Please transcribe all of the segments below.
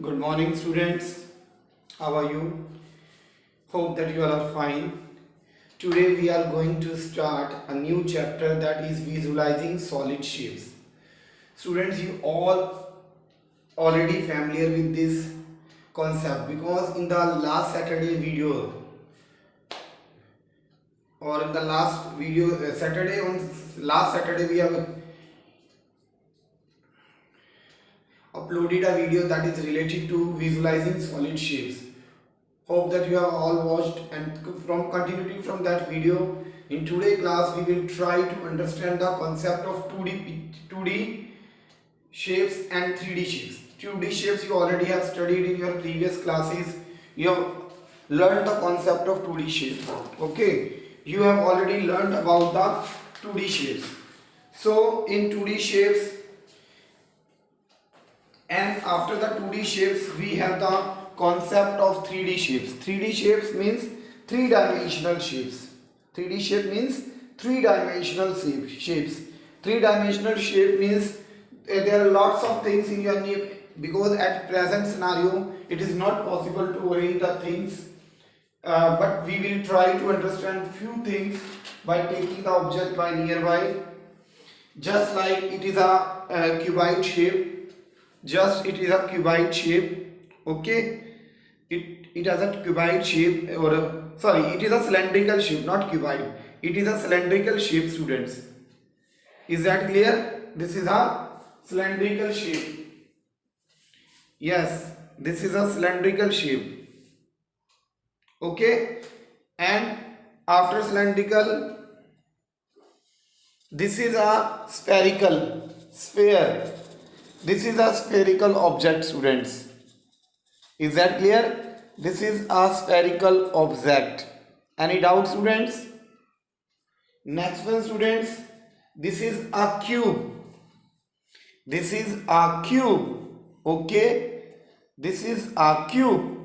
Good morning, students. How are you? Hope that you all are fine. Today we are going to start a new chapter that is visualizing solid shapes. Students, you all already familiar with this concept because in the last Saturday video or in the last video Saturday on last Saturday we have uploaded a video that is related to visualizing solid shapes. Hope that you have all watched, and from continuing from that video, in today's class we will try to understand the concept of 2D shapes and 3D shapes. 2D shapes you already have studied in your previous classes. You have learned the concept of 2D shapes. Okay, you have already learned about the 2D shapes. So in 2D shapes, and after the 2D shapes we have the concept of 3D shapes. 3D shapes means three-dimensional shapes. 3D shape means three-dimensional shapes. Three-dimensional shape means there are lots of things in your name, because at present scenario it is not possible to arrange the things, but we will try to understand few things by taking the object by nearby. Just like it is a cuboid shape, it is a cuboid shape. Okay, it has a cuboid shape, or sorry, it is a cylindrical shape, not cuboid. It is a cylindrical shape, students. Is that clear? This is a cylindrical shape. Yes, this is a cylindrical shape. Okay, and after cylindrical, this is a spherical sphere. This is a spherical object, students. Is that clear? This is a spherical object. Any doubt, students? Next one, students. This is a cube. This is a cube. Okay. This is a cube.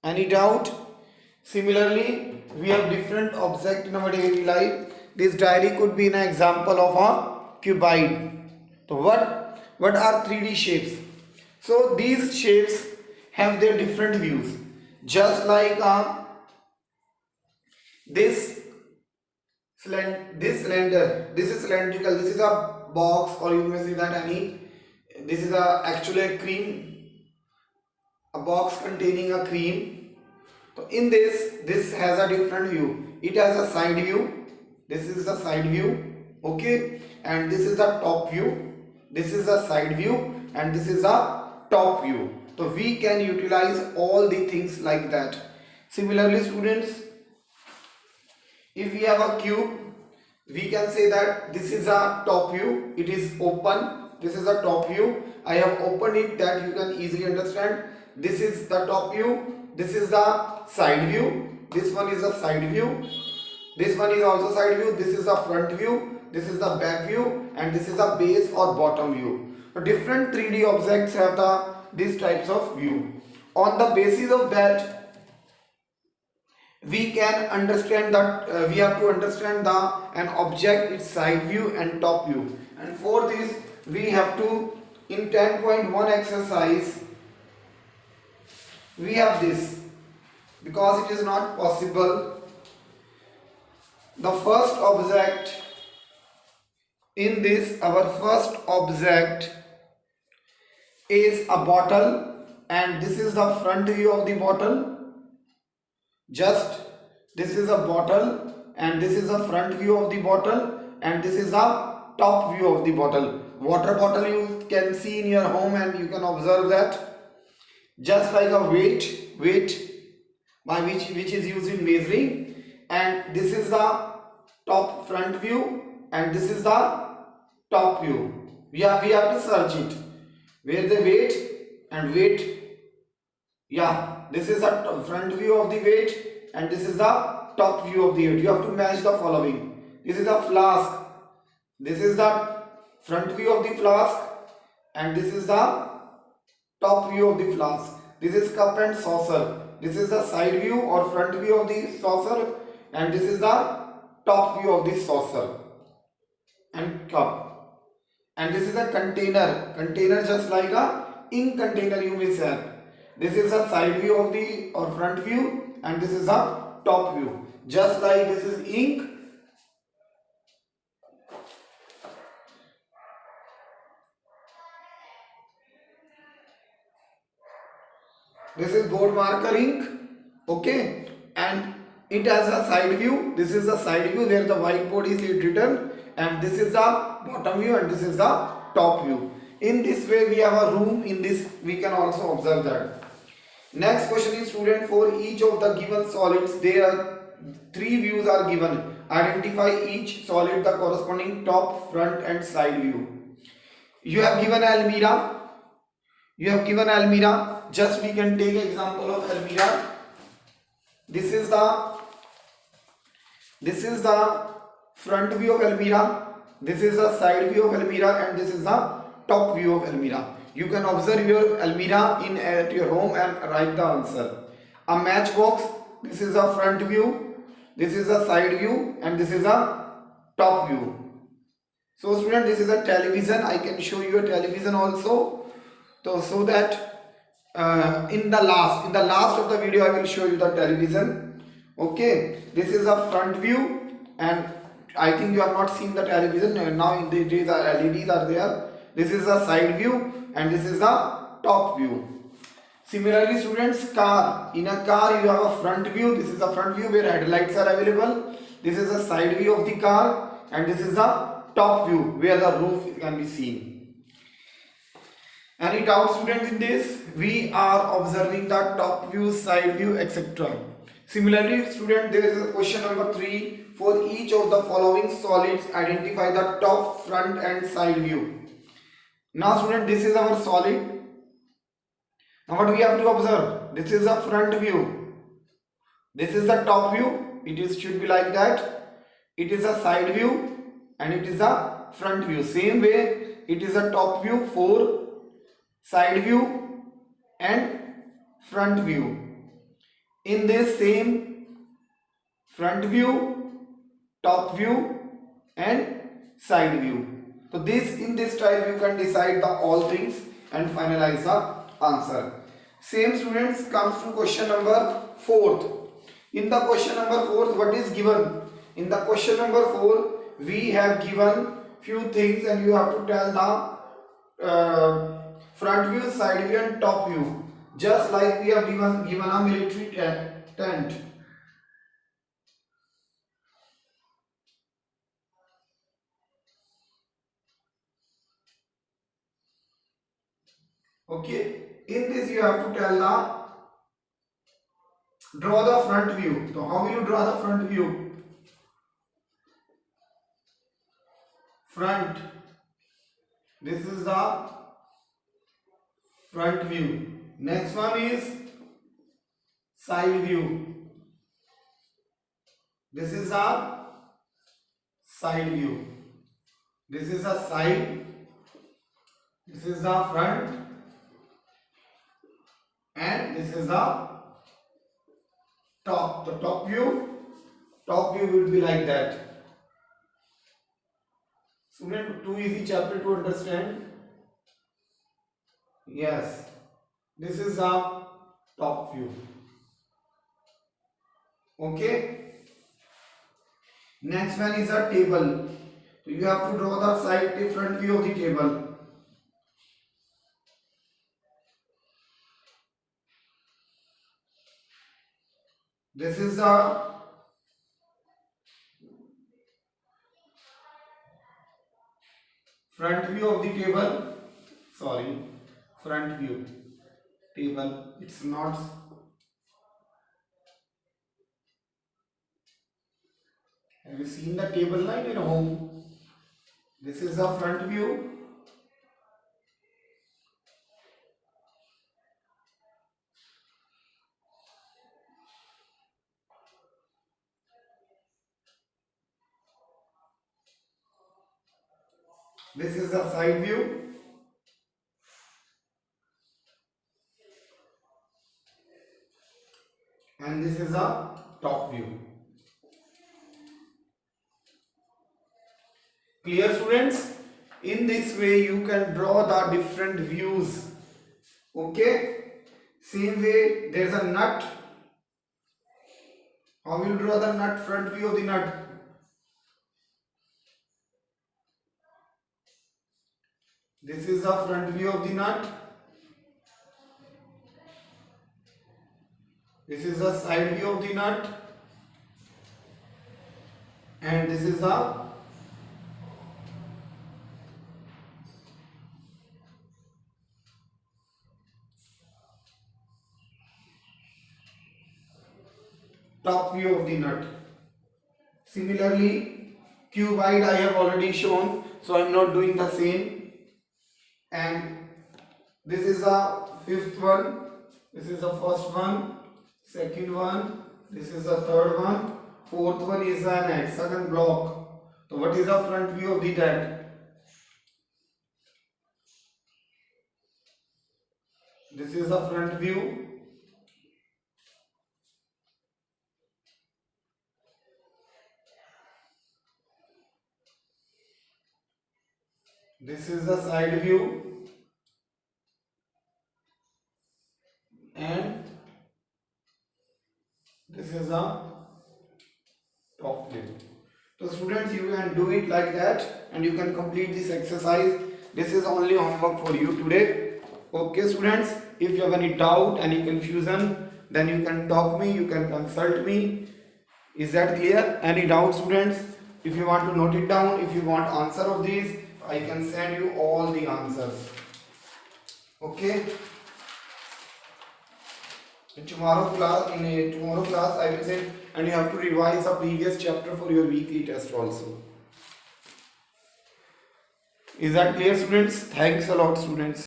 Any doubt? Similarly, we have different objects in our daily life. This diary could be an example of a cuboid. So what are 3D shapes? So these shapes have their different views. Just like this cylinder, this is cylindrical, this is a box, or you may say that this is actually a cream, a box containing a cream. So in this has a different view. It has a side view. This is the side view. Okay, and this is the top view. This is the side view, and this is the top view. So we can utilize all the things like that. Similarly, students, if we have a cube, we can say that this is a top view. It is open. This is a top view. I have opened it that you can easily understand. This is the top view. This is the side view. This one is the side view. This one is also side view. This is the front view. This is the back view, and this is the base or bottom view. So different 3D objects have these types of view. On the basis of that, we can understand that we have to understand an object, its side view and top view. And for this, we have to, in 10.1 exercise, we have this, because it is not possible. The first object in this, our first object is a bottle, and this is the front view of the bottle. Just this is a bottle, and this is the front view of the bottle, and this is the top view of the bottle. Water bottle you can see in your home, and you can observe that. Just like a weight by which is used in measuring, and this is the top front view, and this is the top view. We have to search it. Where the weight and weight. Yeah, this is the front view of the weight, and this is the top view of the weight. You have to match the following. This is the flask. This is the front view of the flask, and this is the top view of the flask. This is cup and saucer. This is the side view or front view of the saucer, and this is the top view of the saucer and cup. And this is a container just like a ink container you may sell. This is a side view of the or front view, and this is a top view. Just like this is ink, this is board marker ink, okay, and it has a side view. This is the side view where the whiteboard is written, and this is the bottom view, and this is the top view. In this way we have a room. In this we can also observe that. Next question is, student, for each of the given solids there are three views are given. Identify each solid the corresponding top, front and side view. You have given almirah. You have given almirah. Just we can take example of almirah. This is the front view of almirah. This is the side view of almirah, and this is the top view of almirah. You can observe your almirah in at your home and write the answer. A matchbox. This is a front view. This is a side view, and this is a top view. So student, this is a television. I can show you a television also. So that in the last of the video I will show you the television. Okay, this is a front view, and I think you have not seen the television. Now in the days LEDs are there. This is a side view, and this is the top view. Similarly students, car. In a car you have a front view. This is the front view where headlights are available. This is the side view of the car, and this is the top view where the roof can be seen. Any doubt students in this? We are observing the top view, side view, etc. Similarly student, there is a question number 3. For each of the following solids, identify the top, front and side view. Now student, this is our solid. Now what we have to observe? This is the front view. This is the top view. Should be like that. It is a side view, and it is a front view. Same way, it is a top view, 4, side view and front view. In this same front view, top view and side view. So in this type you can decide the all things and finalize the answer. Same students comes to question number 4. In the question number 4, what is given? In the question number 4, we have given few things, and you have to tell the front view, side view and top view. Just like we have given a military tent. Okay, in this you have to tell draw the front view. So how will you draw the front view? Front. This is the front view. Next one is side view. This is the side view. This is the side. This is the front. And this is the top. The top view will be like that. Student, too easy chapter to understand. Yes, this is the top view. Okay. Next one is a table. So you have to draw the front view of the table. This is the front view of the table. Sorry, front view table. It's not. Have you seen the table line in home? This is the front view. This is the side view. And this is the top view. Clear students? In this way you can draw the different views Okay. Same way, there is a nut. How will you draw the nut? Front view of the nut. This is the front view of the nut. This is the side view of the nut. And this is the top view of the nut. Similarly, cuboid I have already shown, so I am not doing the same. And this is the fifth one, this is the first one, second one, this is the third one, fourth one is an hexagon block. So what is the front view of the that? This is the front view. This is the side view. And this is the top view. So students, you can do it like that and you can complete this exercise. This is only homework for you today. Okay students, if you have any doubt, any confusion, then you can talk me, you can consult me. Is that clear? Any doubt students? If you want to note it down, if you want answer of these, I can send you all the answers. Okay? In tomorrow class I will say, and you have to revise a previous chapter for your weekly test also. Is that clear students? Thanks a lot students.